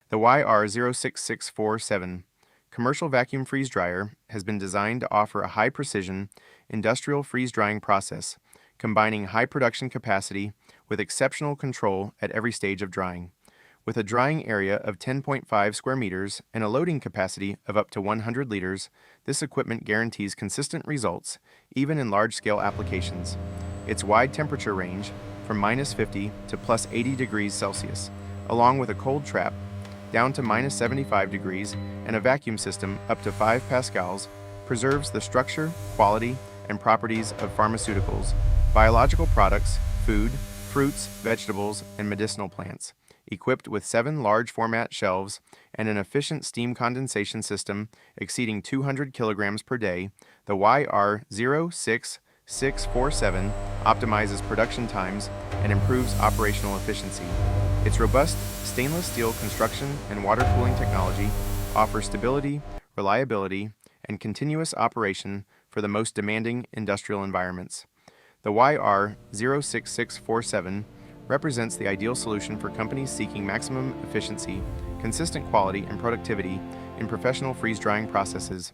The YR06647 commercial vacuum freeze dryer has been designed to offer a high-precision, industrial freeze-drying process, combining high production capacity with exceptional control at every stage of drying. With a drying area of 10.5 square meters and a loading capacity of up to 100 liters, this equipment guarantees consistent results, even in large-scale applications. Its wide temperature range, from -50 to +80 degrees Celsius, along with a cold trap, down to -75 degrees, and a vacuum system up to 5 pascals, preserves the structure, quality, and properties of pharmaceuticals, biological products, food, fruits, vegetables, and medicinal plants. Equipped with 7 large format shelves and an efficient steam condensation system exceeding 200 kilograms per day, the YR06647 optimizes production times and improves operational efficiency. Its robust stainless steel construction and water cooling technology offers stability, reliability, and continuous operation for the most demanding industrial environments. The YR06647 represents the ideal solution for companies seeking maximum efficiency, consistent quality, and productivity in professional freeze-drying processes,